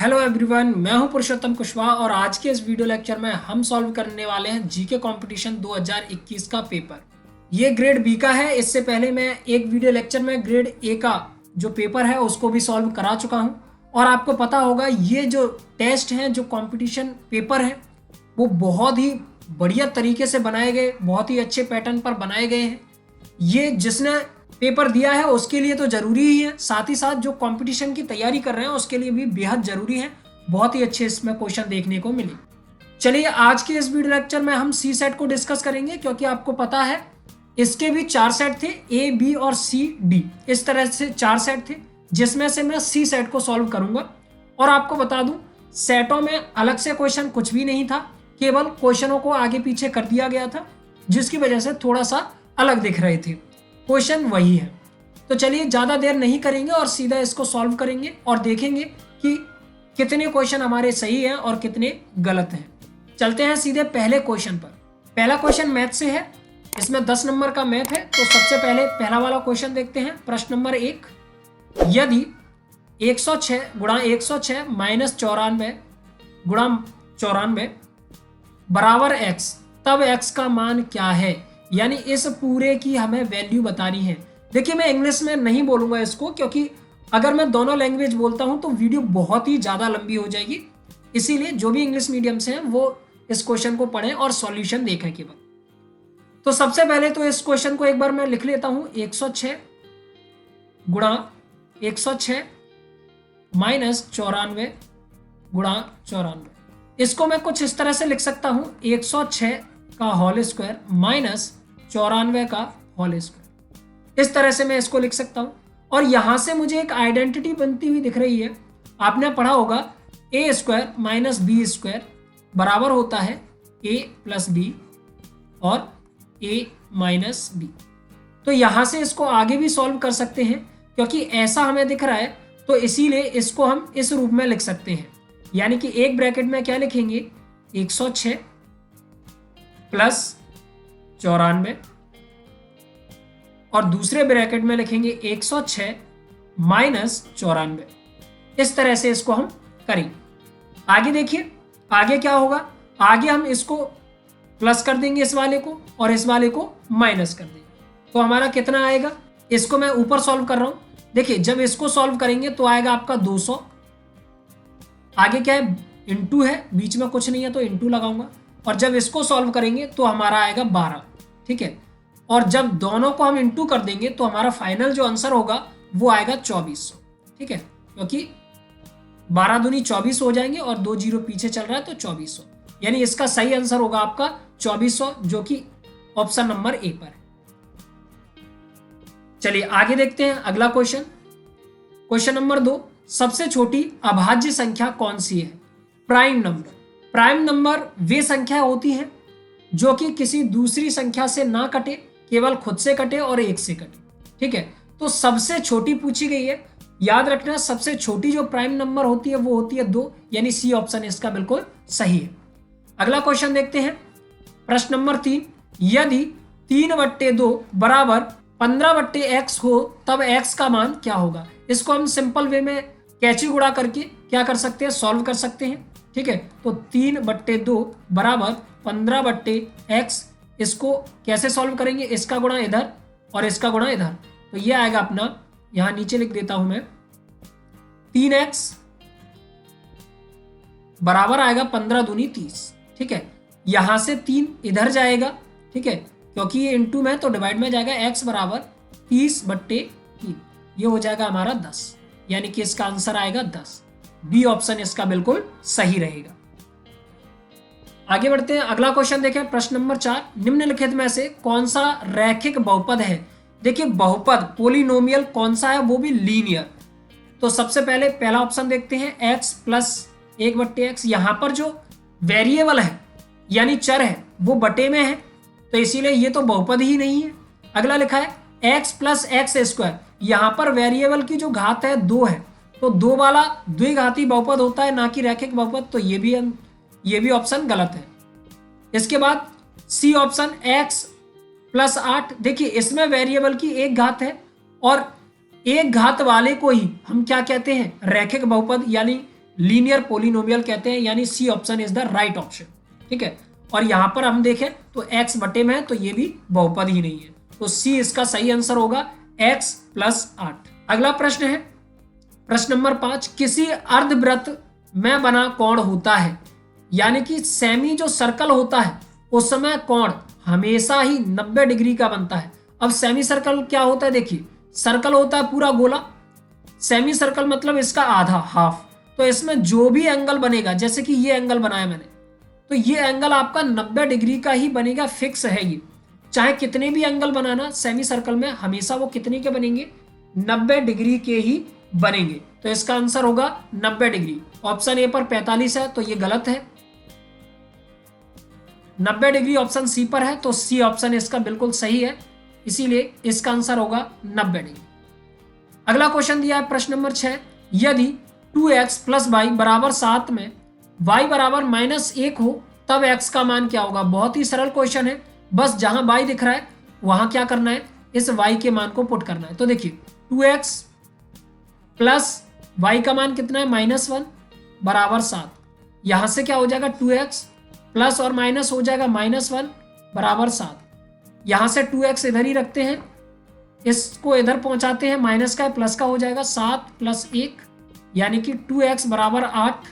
Hello everyone, मैं हूं पुरुषोत्तम कुशवाहा और आज के इस वीडियो लेक्चर में हम सॉल्व करने वाले हैं जीके कंपटीशन 2021 का पेपर। ये ग्रेड बी का है। इससे पहले मैं एक वीडियो लेक्चर में ग्रेड ए का जो पेपर है उसको भी सॉल्व करा चुका हूं। और आपको पता होगा ये जो टेस्ट हैं, जो कंपटीशन पेपर हैं, वो बहुत ही बढ़िया तरीके से बनाए गए, बहुत ही अच्छे पैटर्न पर बनाए गए हैं। ये जिसने पेपर दिया है उसके लिए तो जरूरी ही है, साथ ही साथ जो कंपटीशन की तैयारी कर रहे हैं उसके लिए भी बेहद जरूरी है। बहुत ही अच्छे इसमें क्वेश्चन देखने को मिले। चलिए आज के इस वीडियो लेक्चर में हम सी सेट को डिस्कस करेंगे, क्योंकि आपको पता है इसके भी 4 सेट थे, ए बी और सी डी, इस तरह से 4 सेट थे, जिसमें से मैं सी सेट को सॉल्व करूंगा। और आपको बता दूं, सेटों में अलग से क्वेश्चन कुछ भी नहीं था, केवल क्वेश्चनों को आगे पीछे कर दिया गया था, जिसकी वजह से थोड़ा सा अलग दिख रहे थे। क्वेश्चन वही है। तो चलिए ज़्यादा देर नहीं करेंगे और सीधा इसको सॉल्व करेंगे और देखेंगे कि कितने क्वेश्चन हमारे सही हैं और कितने गलत हैं। चलते हैं सीधे पहले क्वेश्चन पर। पहला क्वेश्चन मैथ से है, इसमें 10 नंबर का मैथ है। तो सबसे पहले पहला वाला क्वेश्चन देखते हैं। प्रश्न नंबर 1, यदि 106 गुणा 106 माइनस 94 गुणा 94 बराबर x, तब x का मान क्या है? यानी इस पूरे की हमें वैल्यू बतानी है। देखिए मैं इंग्लिश में नहीं बोलूंगा इसको, क्योंकि अगर मैं दोनों लैंग्वेज बोलता हूं तो वीडियो बहुत ही ज़्यादा लंबी हो जाएगी। इसीलिए जो भी इंग्लिश मीडियम से हैं वो इस क्वेश्चन को पढ़ें और सॉल्यूशन देखें केवल। तो सबसे पहले तो इस क्वेश्चन को एक बार मैं लिख लेता हूं। 106 गुणा 106 माइनस 94 गुणा 94। इसको मैं कुछ इस तरह से लिख सकता हूं, 106 का होल स्क्वायर माइनस 94 का होल स्क्वायर। इस तरह से मैं इसको लिख सकता हूं। और यहां से मुझे एक आइडेंटिटी बनती हुई दिख रही है। आपने पढ़ा होगा ए स्क्वायर माइनस बी स्क्वायर बराबर होता है ए प्लस बी और ए माइनस बी। तो यहां से इसको आगे भी सॉल्व कर सकते हैं, क्योंकि ऐसा हमें दिख रहा है, तो इसीलिए इसको हम इस रूप में लिख सकते हैं। यानी कि एक ब्रैकेट में क्या लिखेंगे, 106 प्लस 94 और दूसरे ब्रैकेट में लिखेंगे 106 माइनस 94। इस तरह से इसको हम करेंगे। आगे देखिए आगे क्या होगा। आगे हम इसको प्लस कर देंगे इस वाले को और इस वाले को माइनस कर देंगे। तो हमारा कितना आएगा, इसको मैं ऊपर सॉल्व कर रहा हूं। देखिए जब इसको सॉल्व करेंगे तो आएगा आपका 200। आगे क्या है, इंटू है, बीच में कुछ नहीं है तो इंटू लगाऊंगा। और जब इसको सॉल्व करेंगे तो हमारा आएगा 12। ठीक है। और जब दोनों को हम इंटू कर देंगे तो हमारा फाइनल जो आंसर होगा वो आएगा 2400। ठीक है, क्योंकि 12 दूनी 24 हो जाएंगे और 2 जीरो पीछे चल रहा है तो 2400। यानी इसका सही आंसर होगा आपका 2400, जो कि ऑप्शन नंबर ए पर है। चलिए आगे देखते हैं अगला क्वेश्चन। क्वेश्चन नंबर 2, सबसे छोटी अभाज्य संख्या कौन सी है? Prime number. प्राइम नंबर वे संख्या होती हैं जो कि किसी दूसरी संख्या से ना कटे, केवल खुद से कटे और एक से कटे। ठीक है, तो सबसे छोटी पूछी गई है। याद रखना सबसे छोटी जो प्राइम नंबर होती है वो होती है 2, यानी सी ऑप्शन इसका बिल्कुल सही है। अगला क्वेश्चन देखते हैं। प्रश्न नंबर 3, यदि 3/2 बराबर 15/x हो तब x का मान क्या होगा? इसको हम सिंपल वे में कैची गुणा करके क्या कर सकते हैं, सॉल्व कर सकते हैं। ठीक है, तो 3/2 बराबर 15/x। इसको कैसे सॉल्व करेंगे, इसका गुणा इधर और इसका गुणा इधर। तो ये आएगा अपना, यहां नीचे लिख देता हूं मैं, 3x बराबर आएगा 15 दूनी 30। ठीक है, यहां से 3 इधर जाएगा। ठीक है, क्योंकि ये इंटू में तो डिवाइड में जाएगा। x बराबर 30/3, ये हो जाएगा हमारा 10, यानी कि इसका आंसर आएगा 10। बी ऑप्शन इसका बिल्कुल सही रहेगा। आगे बढ़ते हैं, अगला क्वेश्चन देखें। प्रश्न नंबर 4, निम्नलिखित में से कौन सा रैखिक बहुपद है? देखिए बहुपद पोलिनोमियल कौन सा है, वो भी लीनियर। तो सबसे पहले पहला ऑप्शन देखते हैं, x प्लस 1/x। यहां पर जो वेरिएबल है यानी चर है वो बटे में है, तो इसीलिए ये तो बहुपद ही नहीं है। अगला लिखा है x प्लस एक्स स्क्वायर। यहां पर वेरिएबल की जो घात है 2 है, तो 2 वाला द्विघाती बहुपद होता है, ना कि रैखिक बहुपद। तो ये भी ऑप्शन गलत है। इसके बाद सी ऑप्शन x प्लस 8। देखिए इसमें वेरिएबल की एक घात है और एक घात वाले को ही हम क्या कहते हैं, रैखिक बहुपद यानी लीनियर पोलिनोमियल कहते हैं, यानी C option is the right option. ठीक है, और यहां पर हम देखें तो x बटे में है तो ये भी बहुपद ही नहीं है, तो सी इसका सही आंसर होगा x प्लस 8। अगला प्रश्न है प्रश्न नंबर 5, किसी अर्धवृत्त में बना कोण होता है, यानी कि सेमी जो सर्कल होता है उस समय कोण हमेशा ही 90 डिग्री का बनता है। अब सेमी सर्कल क्या होता है, देखिए सर्कल होता है पूरा गोला, सेमी सर्कल मतलब इसका आधा, हाफ, तो इसमें जो भी एंगल बनेगा, जैसे कि ये एंगल बनाया मैंने, तो ये एंगल आपका 90 डिग्री का ही बनेगा, फिक्स है ये। चाहे कितने भी एंगल बनाना सेमी सर्कल में, हमेशा वो कितने के बनेंगे, 90 डिग्री के ही बनेंगे। तो इसका आंसर होगा 90 डिग्री। ऑप्शन ए पर 45 है तो ये गलत है, 90 डिग्री ऑप्शन सी पर है, तो सी ऑप्शन इसका बिल्कुल सही है, इसीलिए इसका आंसर होगा 90 डिग्री। अगला क्वेश्चन दिया है प्रश्न नंबर 6, यदि 2x प्लस वाई बराबर 7 में y बराबर -1 हो तब x का मान क्या होगा। बहुत ही सरल क्वेश्चन है, बस जहां y दिख रहा है वहां क्या करना है, इस y के मान को पुट करना है। तो देखिए 2x प्लस y का मान कितना है, -1 बराबर 7, यहां से क्या हो जाएगा 2x प्लस और माइनस हो जाएगा -1 बराबर 7, यहां से 2x इधर ही रखते हैं, इसको इधर पहुंचाते हैं, माइनस का प्लस का हो जाएगा 7 प्लस 1 यानी कि 2x बराबर 8।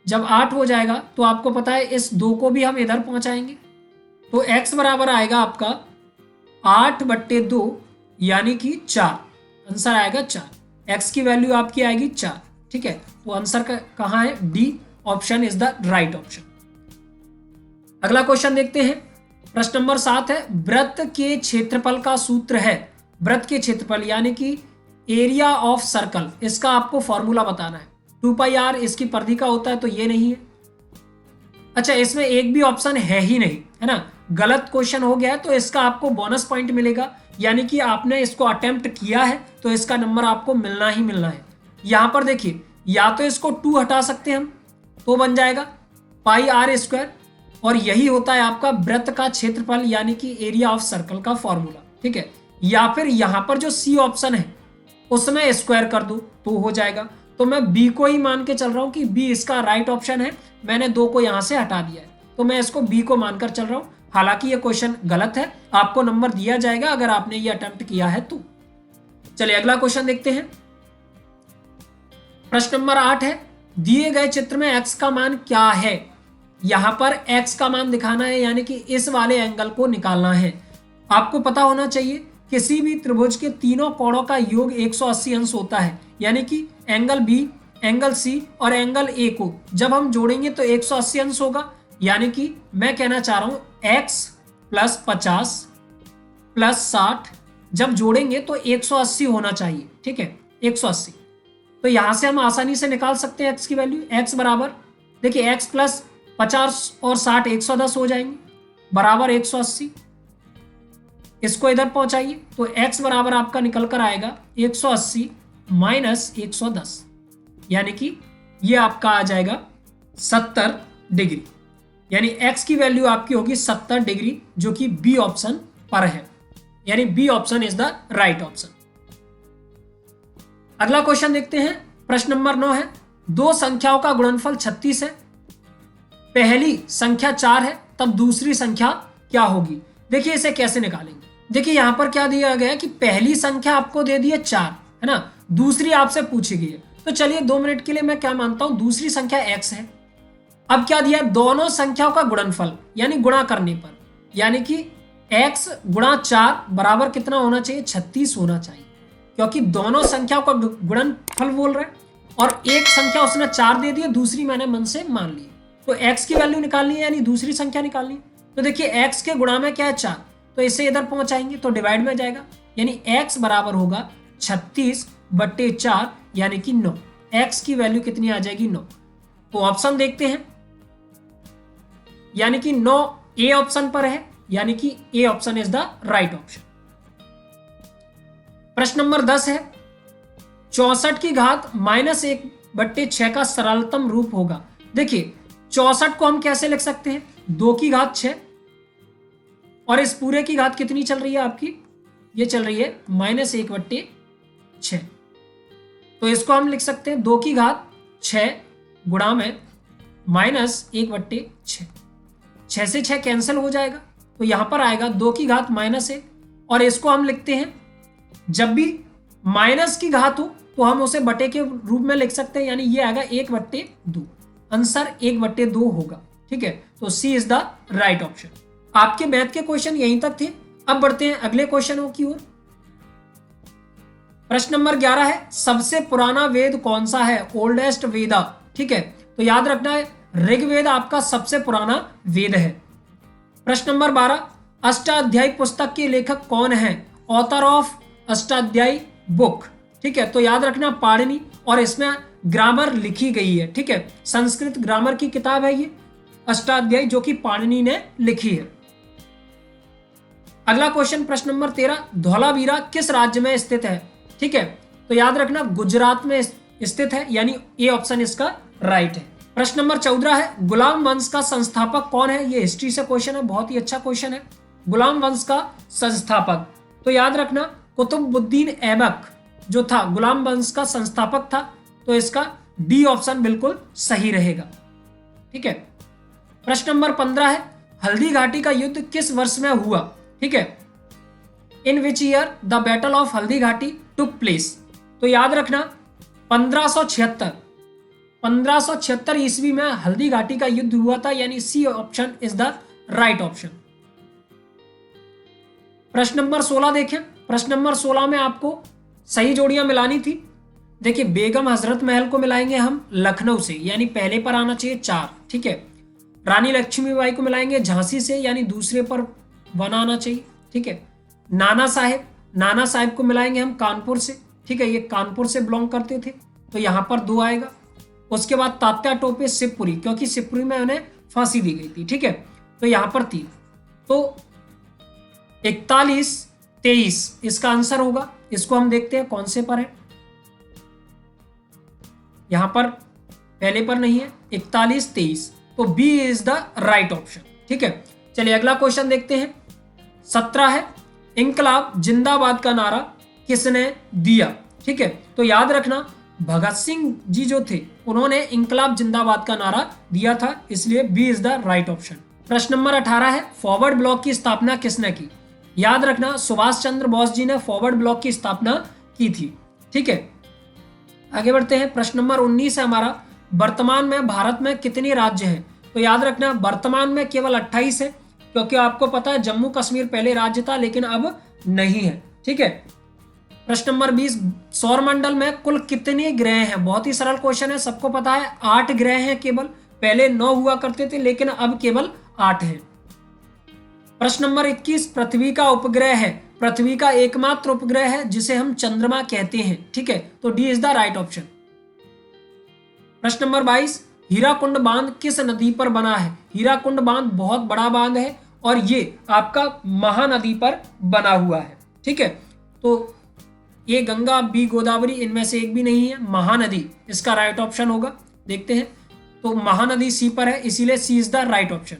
जब 8 हो जाएगा तो आपको पता है इस 2 को भी हम इधर पहुंचाएंगे, तो x बराबर आएगा आपका 8/2 यानी कि 4, आंसर आएगा 4, x की वैल्यू आपकी आएगी 4। ठीक है, तो आंसर कहाँ है, D option is the right option. अगला क्वेश्चन देखते हैं, प्रश्न नंबर 7 है, वृत्त के क्षेत्रफल का सूत्र है, वृत्त के क्षेत्रफल यानी कि एरिया ऑफ सर्कल, इसका आपको फॉर्मूला बताना है। 2πr इसकी परिधि का होता है, तो ये नहीं है। अच्छा, इसमें एक भी ऑप्शन है ही नहीं, है ना, गलत क्वेश्चन हो गया है, तो इसका आपको बोनस पॉइंट मिलेगा, यानी कि आपने इसको अटेम्प्ट किया है तो इसका नंबर आपको मिलना ही मिलना है। यहां पर देखिए, या तो इसको 2 हटा सकते हैं हम, तो बन जाएगा πr², और यही होता है आपका वृत्त का क्षेत्रफल यानी कि एरिया ऑफ सर्कल का फॉर्मूला। ठीक है, या फिर यहां पर जो सी ऑप्शन है उसमें स्क्वायर कर दो तो हो जाएगा। तो मैं बी को ही मान के चल रहा हूं कि बी इसका राइट ऑप्शन है, मैंने 2 को यहां से हटा दिया है, तो मैं इसको बी को मानकर चल रहा हूं। हालांकि ये क्वेश्चन गलत है, आपको नंबर दिया जाएगा अगर आपने ये अटेम्प्ट किया है तो। चलिए अगला क्वेश्चन देखते हैं, प्रश्न नंबर 8 है, दिए गए चित्र में x का मान क्या है। यहां पर x का मान दिखाना है, यानी कि इस वाले एंगल को निकालना है। आपको पता होना चाहिए किसी भी त्रिभुज के तीनों कोणों का योग 180 अंश होता है, यानी कि एंगल बी, एंगल सी और एंगल ए को जब हम जोड़ेंगे तो 180 अंश होगा, यानी कि मैं कहना चाह रहा हूं x प्लस 50 प्लस 60 जब जोड़ेंगे तो 180 होना चाहिए। ठीक है, 180, तो यहां से हम आसानी से निकाल सकते हैं x की वैल्यू। x बराबर देखिए x प्लस 50 और 60 110 हो जाएंगे, बराबर 180, इसको इधर पहुंचाइए तो x बराबर आपका निकल कर आएगा 180 माइनस 110, यानी कि ये आपका आ जाएगा 70 डिग्री, यानी x की वैल्यू आपकी होगी 70 डिग्री, जो कि बी ऑप्शन पर है, यानी B option is the right option. अगला क्वेश्चन देखते हैं, प्रश्न नंबर 9 है, दो संख्याओं का गुणनफल 36 है, पहली संख्या 4 है, तब दूसरी संख्या क्या होगी। देखिए इसे कैसे निकालेंगे। देखिए यहां पर क्या दिया गया है कि पहली संख्या आपको दे दी है 4, है ना, दूसरी आपसे पूछी गई है, तो चलिए 2 मिनट के लिए मैं क्या मानता हूं, दूसरी संख्या x है। अब क्या दिया, दोनों संख्याओं का गुणनफल यानी गुणा करने पर, यानी कि x गुणा 4 बराबर कितना होना चाहिए, 36 होना चाहिए, क्योंकि दोनों संख्याओं का गुणनफल बोल रहे हैं, और एक संख्या उसने 4 दे दी, दूसरी मैंने मन से मान ली, तो x की वैल्यू निकालनी है, यानी दूसरी संख्या निकालनी है। तो देखिए x के गुणा में क्या है 4, तो इसे इधर पहुंचाएंगे तो डिवाइड में जाएगा, यानी x बराबर होगा 36/4 यानी कि 9। x की वैल्यू कितनी आ जाएगी, 9। तो ऑप्शन देखते हैं, यानी कि 9 ए ऑप्शन पर है, यानी कि A option is the right option. प्रश्न नंबर 10 है, 64 की घात -1/6 का सरलतम रूप होगा। देखिए 64 को हम कैसे लिख सकते हैं, 2 की घात 6, और इस पूरे की घात कितनी चल रही है आपकी, ये चल रही है -1/6, तो इसको हम लिख सकते हैं 2 की घात 6 गुणा में -1/6, 6 से 6 कैंसिल हो जाएगा, तो यहां पर आएगा 2 की घात -1, और इसको हम लिखते हैं, जब भी माइनस की घात हो तो हम उसे बटे के रूप में लिख सकते हैं, यानी ये आएगा 1/2, आंसर 1/2 होगा। ठीक है, तो सी इज द राइट ऑप्शन। आपके मैथ के क्वेश्चन यहीं तक थे। अब बढ़ते हैं अगले क्वेश्चनों की ओर। प्रश्न नंबर 11 है, सबसे पुराना वेद कौन सा है? ओल्डेस्ट वेदा। ठीक है, तो याद रखना है ऋग्वेद आपका सबसे पुराना वेद है। प्रश्न नंबर 12, अष्टाध्यायी पुस्तक के लेखक कौन है? Author of Ashtadhyayi book. ठीक है, तो याद रखना पाणिनि, और इसमें ग्रामर लिखी गई है। ठीक है, संस्कृत ग्रामर की किताब है ये अष्टाध्यायी, जो कि पाणिनि ने लिखी है। अगला क्वेश्चन प्रश्न नंबर 13, धौलावीरा किस राज्य में स्थित है? ठीक है, तो याद रखना गुजरात में स्थित है, यानी ए ऑप्शन इसका राइट है। प्रश्न नंबर 14 है, गुलाम वंश का संस्थापक कौन है? ये हिस्ट्री से क्वेश्चन है, बहुत ही अच्छा क्वेश्चन है। गुलाम वंश का संस्थापक, तो याद रखना कुतुबुद्दीन ऐबक जो था गुलाम वंश का संस्थापक था, तो इसका डी ऑप्शन बिल्कुल सही रहेगा। ठीक है, प्रश्न नंबर 15 है, हल्दी घाटी का युद्ध किस वर्ष में हुआ? ठीक है, in which year the battle of Haldi Ghati took place? तो याद रखना 1576 ईस्वी में हल्दी घाटी का युद्ध हुआ था, यानी C option is the right option. प्रश्न नंबर 16 देखें। प्रश्न नंबर 16 में आपको सही जोड़ियां मिलानी थी। देखिए, बेगम हजरत महल को मिलाएंगे हम लखनऊ से, यानी पहले पर आना चाहिए 4। ठीक है, रानी लक्ष्मीबाई को मिलाएंगे झांसी से, यानी दूसरे पर 1 आना चाहिए। ठीक है, नाना साहेब को मिलाएंगे हम कानपुर से। ठीक है, ये कानपुर से बिलोंग करते थे, तो यहां पर 2 आएगा। उसके बाद तात्या टोपे शिवपुरी, क्योंकि शिवपुरी में उन्हें फांसी दी गई थी। ठीक है, तो यहां पर 3, तो 41-23 इसका आंसर होगा। इसको हम देखते हैं कौन से पर है। यहां पर पहले पर नहीं है, 41-23, तो B is the right option. ठीक है, चलिए अगला क्वेश्चन देखते हैं। 17 है, इंकलाब जिंदाबाद का नारा किसने दिया? ठीक है, तो याद रखना भगत सिंह जी जो थे उन्होंने इंकलाब जिंदाबाद का नारा दिया था, इसलिए B is the right option. प्रश्न नंबर 18 है, फॉरवर्ड ब्लॉक की स्थापना किसने की? याद रखना सुभाष चंद्र बोस जी ने फॉरवर्ड ब्लॉक की स्थापना की थी। ठीक है, आगे बढ़ते हैं। प्रश्न नंबर 19 है हमारा, वर्तमान में भारत में कितने राज्य हैं? तो याद रखना वर्तमान में केवल 28 है, क्योंकि आपको पता है जम्मू कश्मीर पहले राज्य था लेकिन अब नहीं है। ठीक है, प्रश्न नंबर 20, सौरमंडल में कुल कितने ग्रह हैं? बहुत ही सरल क्वेश्चन है, सबको पता है 8 ग्रह हैं केवल, पहले 9 हुआ करते थे लेकिन अब केवल 8 हैं। प्रश्न नंबर 21, पृथ्वी का उपग्रह है, पृथ्वी का एकमात्र उपग्रह है जिसे हम चंद्रमा कहते हैं। ठीक है, तो D is the right option. प्रश्न नंबर 22, हीराकुंड बांध किस नदी पर बना है? हीराकुंड बांध बहुत बड़ा बांध है और ये आपका महानदी पर बना हुआ है। ठीक है, तो ये गंगा, बी गोदावरी, इनमें से एक भी नहीं है, महानदी इसका राइट ऑप्शन होगा। देखते हैं, तो महानदी सी पर है, इसीलिए सी इज द राइट ऑप्शन।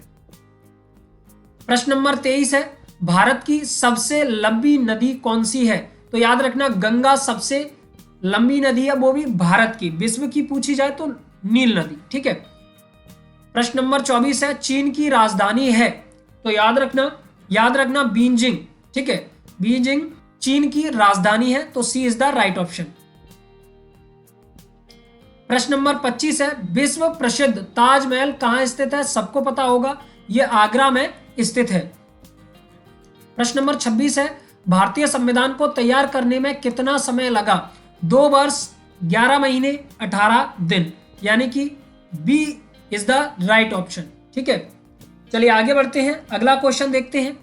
प्रश्न नंबर 23 है, भारत की सबसे लंबी नदी कौन सी है? तो याद रखना गंगा सबसे लंबी नदी है, वो भी भारत की। विश्व की पूछी जाए तो नील नदी। ठीक है, प्रश्न नंबर 24 है, चीन की राजधानी है? तो याद रखना बीजिंग। ठीक है, बीजिंग चीन की राजधानी है, तो सी इज द राइट ऑप्शन। प्रश्न नंबर 25 है, विश्व प्रसिद्ध ताजमहल कहां स्थित है? सबको पता होगा, यह आगरा में स्थित है। प्रश्न नंबर 26 है, भारतीय संविधान को तैयार करने में कितना समय लगा? 2 वर्ष 11 महीने 18 दिन, यानी कि B is the right option. ठीक है, चलिए आगे बढ़ते हैं, अगला क्वेश्चन देखते हैं।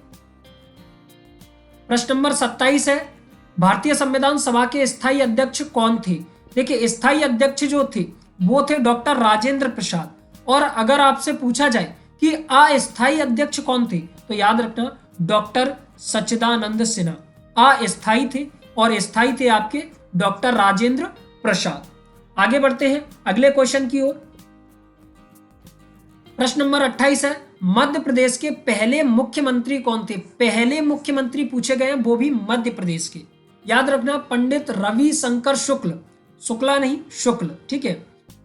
प्रश्न नंबर 27 है, भारतीय संविधान सभा के स्थायी अध्यक्ष कौन थे? देखिए, स्थायी अध्यक्ष जो थे वो थे डॉक्टर राजेंद्र प्रसाद। और अगर आपसे पूछा जाए कि अस्थायी अध्यक्ष कौन थे, तो याद रखना डॉक्टर सच्चिदानंद सिन्हा अस्थायी थे और स्थायी थे आपके डॉक्टर राजेंद्र प्रसाद। आगे बढ़ते हैं अगले क्वेश्चन की ओर। प्रश्न नंबर 28 है, मध्य प्रदेश के पहले मुख्यमंत्री कौन थे? पहले मुख्यमंत्री पूछे गए हैं, वो भी मध्य प्रदेश के। याद रखना पंडित रविशंकर शुक्ल, शुक्ला नहीं शुक्ल। ठीक है,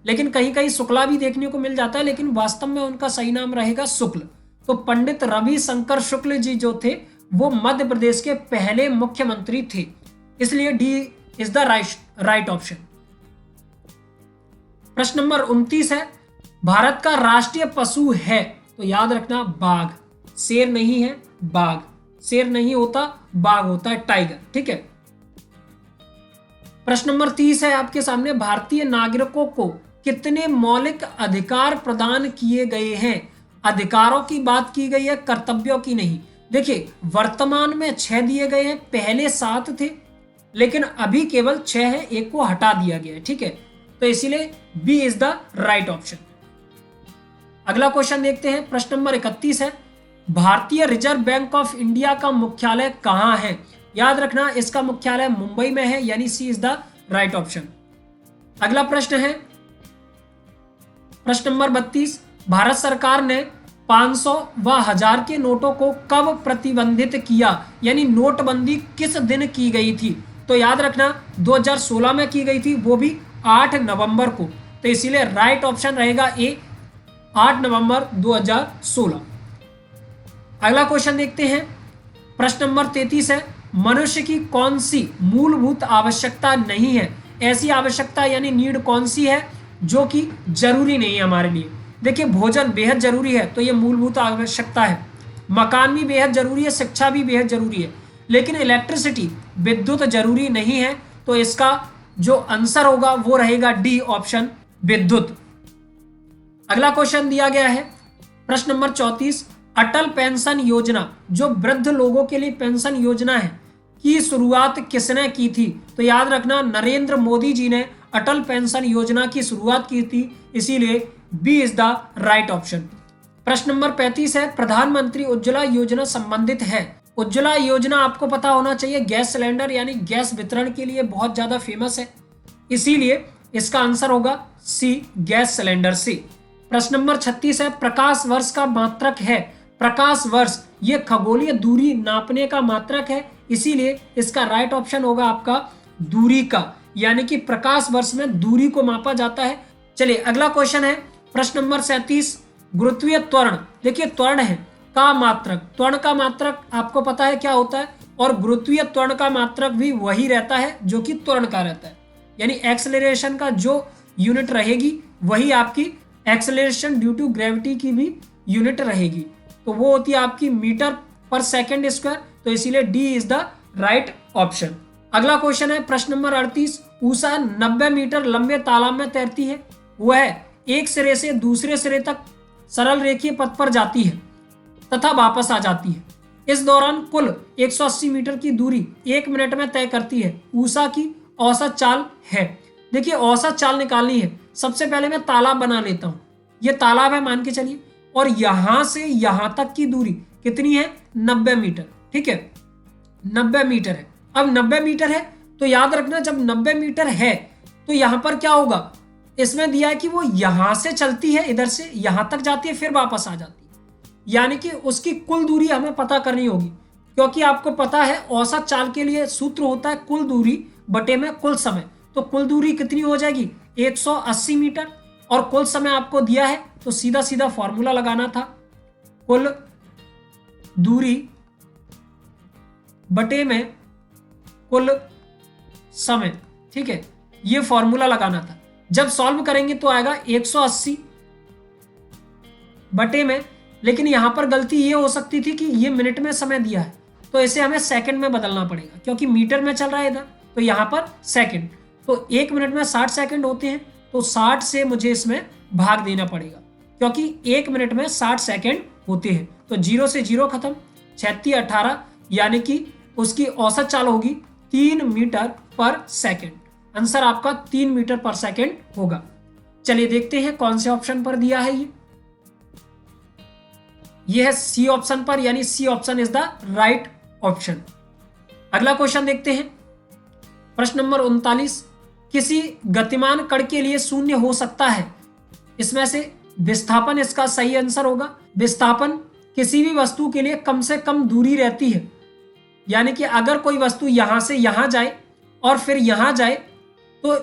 लेकिन कहीं कहीं शुक्ला भी देखने को मिल जाता है, लेकिन वास्तव में उनका सही नाम रहेगा शुक्ल। तो पंडित रविशंकर शुक्ल जी जो थे वो मध्य प्रदेश के पहले मुख्यमंत्री थे, इसलिए D is the right option. प्रश्न नंबर 29 है, भारत का राष्ट्रीय पशु है, तो याद रखना बाघ। शेर नहीं है, बाघ। शेर नहीं होता, बाघ होता है, टाइगर। ठीक है। प्रश्न नंबर 30 है आपके सामने, भारतीय नागरिकों को कितने मौलिक अधिकार प्रदान किए गए हैं? अधिकारों की बात की गई है, कर्तव्यों की नहीं। देखिए वर्तमान में 6 दिए गए हैं, पहले 7 थे, लेकिन अभी केवल 6 है, एक को हटा दिया गया है। ठीक है, तो इसीलिए B is the right option. अगला क्वेश्चन देखते हैं। प्रश्न नंबर 31 है, भारतीय रिजर्व बैंक ऑफ इंडिया का मुख्यालय कहां है? याद रखना इसका मुख्यालय मुंबई में है, यानी सी इज द राइट ऑप्शन। अगला प्रश्न है प्रश्न नंबर 32, भारत सरकार ने 500 व 1000 के नोटों को कब प्रतिबंधित किया? यानी नोटबंदी किस दिन की गई थी? तो याद रखना 2016 में की गई थी, वो भी 8 नवंबर को। तो इसीलिए राइट ऑप्शन रहेगा ए, 8 नवंबर 2016। अगला क्वेश्चन देखते हैं। प्रश्न नंबर 33 है, मनुष्य की कौन सी मूलभूत आवश्यकता नहीं है? ऐसी आवश्यकता यानी नीड कौन सी है जो कि जरूरी नहीं है हमारे लिए? देखिए भोजन बेहद जरूरी है, तो ये मूलभूत आवश्यकता है। मकान भी बेहद जरूरी है, शिक्षा भी बेहद जरूरी है, लेकिन इलेक्ट्रिसिटी विद्युत जरूरी नहीं है। तो इसका जो आंसर होगा वो रहेगा डी ऑप्शन, विद्युत। अगला क्वेश्चन दिया गया है प्रश्न नंबर 34, अटल पेंशन योजना जो वृद्ध लोगों के लिए पेंशन योजना है की शुरुआत किसने की थी? तो याद रखना नरेंद्र मोदी जी ने अटल पेंशन योजना की शुरुआत की थी, इसीलिए B is the right option. प्रश्न नंबर 35 है, प्रधानमंत्री उज्ज्वला योजना संबंधित है। उज्ज्वला योजना आपको पता होना चाहिए, गैस सिलेंडर यानी गैस वितरण के लिए बहुत ज्यादा फेमस है, इसीलिए इसका आंसर होगा सी, गैस सिलेंडर से। प्रश्न नंबर 36 है, प्रकाश वर्ष का मात्रक है। प्रकाश वर्ष ये खगोलीय दूरी नापने का मात्रक है, इसीलिए इसका राइट ऑप्शन होगा आपका दूरी का, यानी कि प्रकाश वर्ष में दूरी को मापा जाता है। चलिए अगला क्वेश्चन है प्रश्न नंबर 37, गुरुत्वीय त्वरण। देखिए त्वरण है का मात्रक, त्वरण का मात्रक आपको पता है क्या होता है, और गुरुत्वीय त्वरण का मात्रक भी वही रहता है जो कि त्वरण का रहता है, यानी एक्सेलरेशन का जो यूनिट रहेगी वही आपकी एक्सेलरेशन ड्यू टू ग्रेविटी की भी यूनिट रहेगी, तो वो होती है आपकी मीटर पर सेकेंड स्क्वायर। तो इसीलिए D is the right option. अगला क्वेश्चन है प्रश्न नंबर 38, उषा 90 मीटर लंबे तालाब में तैरती है, वह एक सिरे से दूसरे सिरे तक सरल रेखीय पथ पर जाती है तथा वापस आ जाती है। इस दौरान कुल 180 मीटर की दूरी 1 मिनट में तय करती है। उषा की औसत चाल है। देखिए औसत चाल निकालनी है, सबसे पहले मैं तालाब बना लेता हूं। ये तालाब है मान के चलिए, और यहां से यहां तक की दूरी कितनी है? 90 मीटर। ठीक है, 90 मीटर है। अब 90 मीटर है तो याद रखना जब 90 मीटर है तो यहां पर क्या होगा, इसमें दिया है कि वो यहां से चलती है, इधर से यहां तक जाती है, फिर वापस आ जाती है, यानी कि उसकी कुल दूरी हमें पता करनी होगी, क्योंकि आपको पता है औसत चाल के लिए सूत्र होता है कुल दूरी बटे में कुल समय। तो कुल दूरी कितनी हो जाएगी? 180 मीटर, और कुल समय आपको दिया है तो सीधा सीधा फॉर्मूला लगाना था, कुल दूरी बटे में कुल समय। ठीक है, ये फॉर्मूला लगाना था। जब सॉल्व करेंगे तो आएगा 180 बटे में, लेकिन यहां पर गलती ये हो सकती थी कि ये मिनट में समय दिया है, तो इसे हमें सेकंड में बदलना पड़ेगा, क्योंकि मीटर में चल रहा है इधर, तो यहां पर सेकंड। तो 1 मिनट में 60 सेकंड होते हैं, तो 60 से मुझे इसमें भाग देना पड़ेगा, क्योंकि 1 मिनट में 60 सेकंड होते हैं। तो 0 से 0 खत्म, 36 18, यानी कि उसकी औसत चाल होगी 3 मीटर पर सेकंड। आंसर आपका 3 मीटर पर सेकंड होगा। चलिए देखते हैं कौन से ऑप्शन पर दिया है ये है सी ऑप्शन पर, यानी C option is the right option. अगला क्वेश्चन देखते हैं प्रश्न नंबर 39, किसी गतिमान कण के लिए शून्य हो सकता है, इसमें से विस्थापन इसका सही आंसर होगा। विस्थापन किसी भी वस्तु के लिए कम से कम दूरी रहती है, यानी कि अगर कोई वस्तु यहां से यहां जाए और फिर यहां जाए तो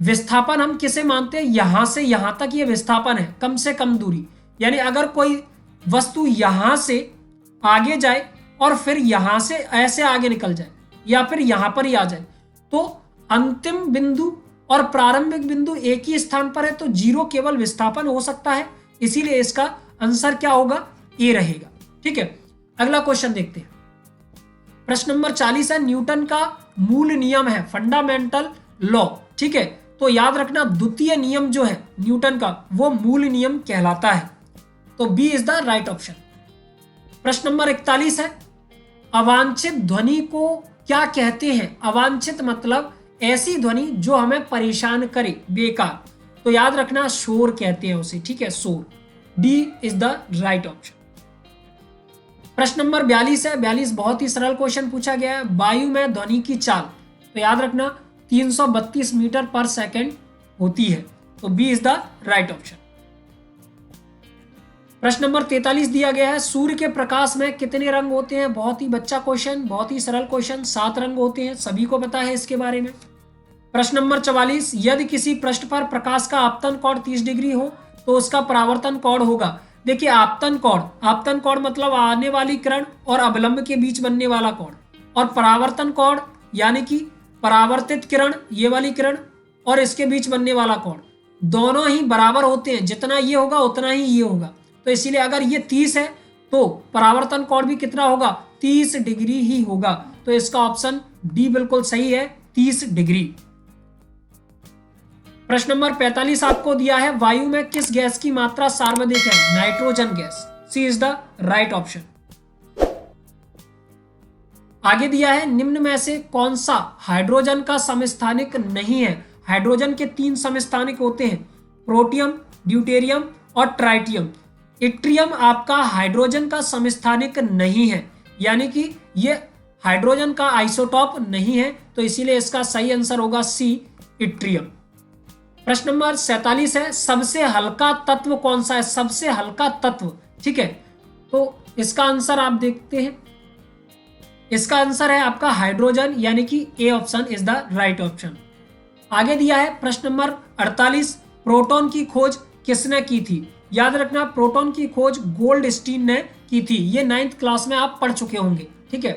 विस्थापन हम किसे मानते हैं, यहां से यहां तक ये विस्थापन है, कम से कम दूरी। यानी अगर कोई वस्तु यहां से आगे जाए और फिर यहां से ऐसे आगे निकल जाए या फिर यहां पर ही आ जाए, तो अंतिम बिंदु और प्रारंभिक बिंदु एक ही स्थान पर है, तो जीरो केवल विस्थापन हो सकता है। इसीलिए इसका आंसर क्या होगा, ए रहेगा। ठीक है, अगला क्वेश्चन देखते हैं। प्रश्न नंबर 40 है, न्यूटन का मूल नियम है, फंडामेंटल लॉ। ठीक है, तो याद रखना द्वितीय नियम जो है न्यूटन का, वो मूल नियम कहलाता है। तो B is the right option. प्रश्न नंबर 41 है, अवांछित ध्वनि को क्या कहते हैं। अवांछित मतलब ऐसी ध्वनि जो हमें परेशान करे, बेकार। तो याद रखना शोर कहते हैं उसे। ठीक है, शोर। D is the right option. प्रश्न नंबर 42 है, 42 बहुत ही सरल क्वेश्चन पूछा गया है, वायु में ध्वनि की चाल। तो याद रखना 332 मीटर पर सेकंड होती है। तो B is the right option. प्रश्न नंबर 43 दिया गया है, सूर्य के प्रकाश में कितने रंग होते हैं। बहुत ही बच्चा क्वेश्चन, बहुत ही सरल क्वेश्चन। 7 रंग होते हैं, सभी को पता है इसके बारे में। प्रश्न नंबर 44, यदि किसी पृष्ठ पर प्रकाश का आपतन कोण 30 डिग्री हो तो उसका परावर्तन कोण होगा। देखिए आपतन कोण मतलब आने वाली किरण और अवलंब के बीच बनने वाला कोण, और परावर्तन कोण यानी कि परावर्तित किरण, ये वाली किरण और इसके बीच बनने वाला कोण, दोनों ही बराबर होते हैं। जितना ये होगा उतना ही ये होगा। तो इसीलिए अगर ये 30 है तो परावर्तन कोण भी कितना होगा, 30 डिग्री ही होगा। तो इसका ऑप्शन डी बिल्कुल सही है, 30 डिग्री। प्रश्न नंबर 45 आपको दिया है, वायु में किस गैस की मात्रा सर्वाधिक है। Nitrogen gas. C is the right option. आगे दिया है, निम्न में से कौन सा हाइड्रोजन का समस्थानिक नहीं है। हाइड्रोजन के 3 समस्थानिक होते हैं, प्रोटियम, ड्यूटेरियम और ट्राइटियम। इट्रियम आपका हाइड्रोजन का समस्थानिक नहीं है, यानी कि ये हाइड्रोजन का आइसोटॉप नहीं है। तो इसीलिए इसका सही आंसर होगा सी, इट्रियम। प्रश्न नंबर 47 है, सबसे हल्का तत्व कौन सा है। सबसे हल्का तत्व, ठीक है, तो इसका आंसर आप देखते हैं, इसका आंसर है आपका हाइड्रोजन, यानी कि A option is the right option. आगे दिया है प्रश्न नंबर 48, प्रोटॉन की खोज किसने की थी। याद रखना प्रोटॉन की खोज गोल्डस्टीन ने की थी। ये 9th क्लास में आप पढ़ चुके होंगे। ठीक है,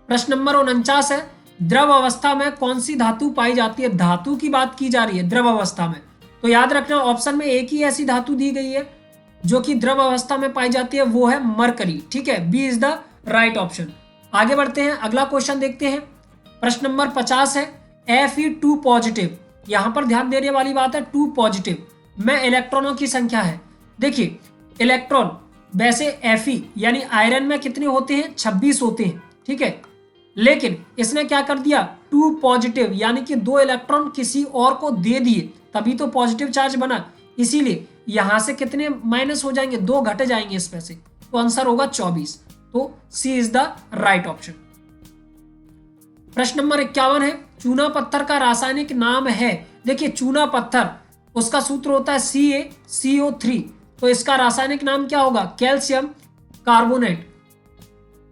प्रश्न नंबर 49 है, द्रव अवस्था में कौन सी धातु पाई जाती है। धातु की बात की जा रही है द्रव अवस्था में, तो याद रखना ऑप्शन में एक ही ऐसी धातु दी गई है जो कि द्रव अवस्था में पाई जाती है, वो है मरकरी। ठीक है, B is the right option. आगे बढ़ते हैं, अगला क्वेश्चन देखते हैं। प्रश्न नंबर 50 है, Fe2 पॉजिटिव। यहां पर ध्यान देने वाली बात है 2 पॉजिटिव में इलेक्ट्रॉनों की संख्या है। देखिए इलेक्ट्रॉन वैसे Fe यानी आयरन में कितने होते हैं, 26 होते हैं। ठीक है, लेकिन इसने क्या कर दिया, 2 पॉजिटिव यानी कि 2 इलेक्ट्रॉन किसी और को दे दिए, तभी तो पॉजिटिव चार्ज बना। इसीलिए यहां से कितने माइनस हो जाएंगे, 2 घट जाएंगे इसमें से, तो आंसर होगा 24। तो सी इज द राइट ऑप्शन। प्रश्न नंबर 51 है, चूना पत्थर का रासायनिक नाम है। देखिए चूना पत्थर, उसका सूत्र होता है CaCO3, तो इसका रासायनिक नाम क्या होगा, कैल्शियम कार्बोनेट,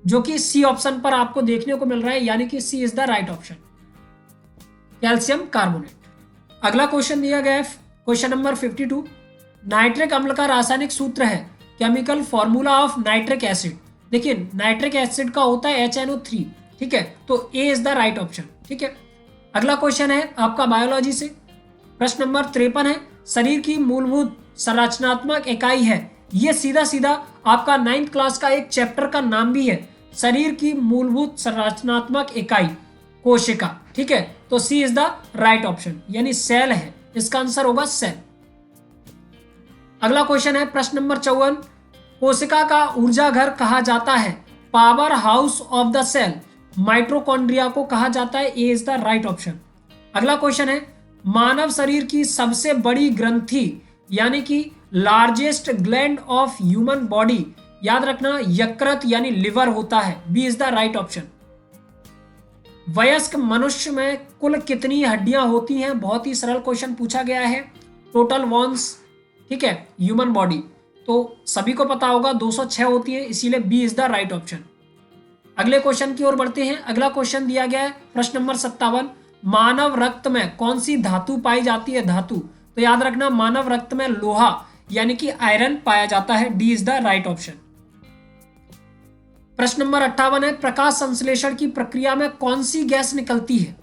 जो कि सी ऑप्शन पर आपको देखने को मिल रहा है, यानी कि C is the right option, calcium carbonate. अगला क्वेश्चन दिया गया है क्वेश्चन नंबर 52, नाइट्रिक अम्ल का रासायनिक सूत्र है, chemical formula of nitric acid. देखिए नाइट्रिक एसिड का होता है HNO3। ठीक है, तो ए इज द राइट ऑप्शन। ठीक है, अगला क्वेश्चन है आपका बायोलॉजी से। प्रश्न नंबर 53 है, शरीर की मूलभूत संरचनात्मक इकाई है। ये सीधा सीधा आपका 9th क्लास का एक चैप्टर का नाम भी है, शरीर की मूलभूत संरचनात्मक इकाई कोशिका। ठीक है, तो सी इज द राइट ऑप्शन, यानी सेल है, इसका आंसर होगा सेल। अगला क्वेश्चन है प्रश्न नंबर 54, कोशिका का ऊर्जा घर कहा जाता है, power house of the cell. Mitochondria को कहा जाता है, A is the right option. अगला क्वेश्चन है, मानव शरीर की सबसे बड़ी ग्रंथि यानी कि largest gland of human body, याद रखना यकृत यानी लिवर होता है, B is the right option. वयस्क मनुष्य में कुल कितनी हड्डियां होती हैं। बहुत ही सरल क्वेश्चन पूछा गया है, टोटल वॉन्स। ठीक है, ह्यूमन बॉडी तो सभी को पता होगा 206 होती है, इसीलिए B is the right option. अगले क्वेश्चन की ओर बढ़ते हैं। अगला क्वेश्चन दिया गया है प्रश्न नंबर 57, मानव रक्त में कौन सी धातु पाई जाती है? धातु, तो याद रखना मानव रक्त में लोहा यानी कि आयरन पाया जाता है। D is the right option. प्रश्न नंबर 58 है, प्रकाश संश्लेषण की प्रक्रिया में कौन सी गैस निकलती है?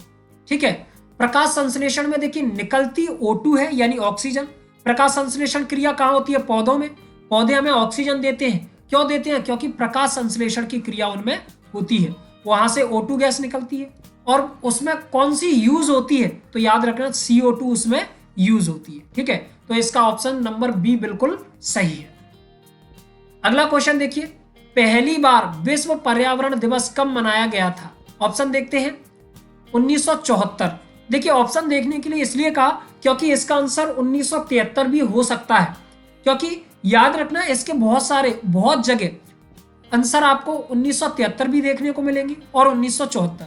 ठीक है, प्रकाश संश्लेषण में देखिए निकलती O2 है यानी ऑक्सीजन। प्रकाश संश्लेषण क्रिया कहाँ होती है? पौधों में। पौधे हमें ऑक्सीजन देते हैं, क्यों देते हैं? क्योंकि प्रकाश संश्लेषण की क्रिया उनमें होती है, वहां से O2 गैस निकलती है। और उसमें कौन सी यूज होती है? तो याद रखना CO2 उसमें यूज होती है। ठीक है, तो इसका ऑप्शन नंबर बी बिल्कुल सही है। अगला क्वेश्चन देखिए, पहली बार विश्व पर्यावरण दिवस कब मनाया गया था? ऑप्शन देखते हैं 1974। देखिए ऑप्शन देखने के लिए इसलिए कहा क्योंकि इसका आंसर 1973 भी हो सकता है, क्योंकि याद रखना इसके बहुत जगह आंसर आपको 1973 भी देखने को मिलेंगी और 1974।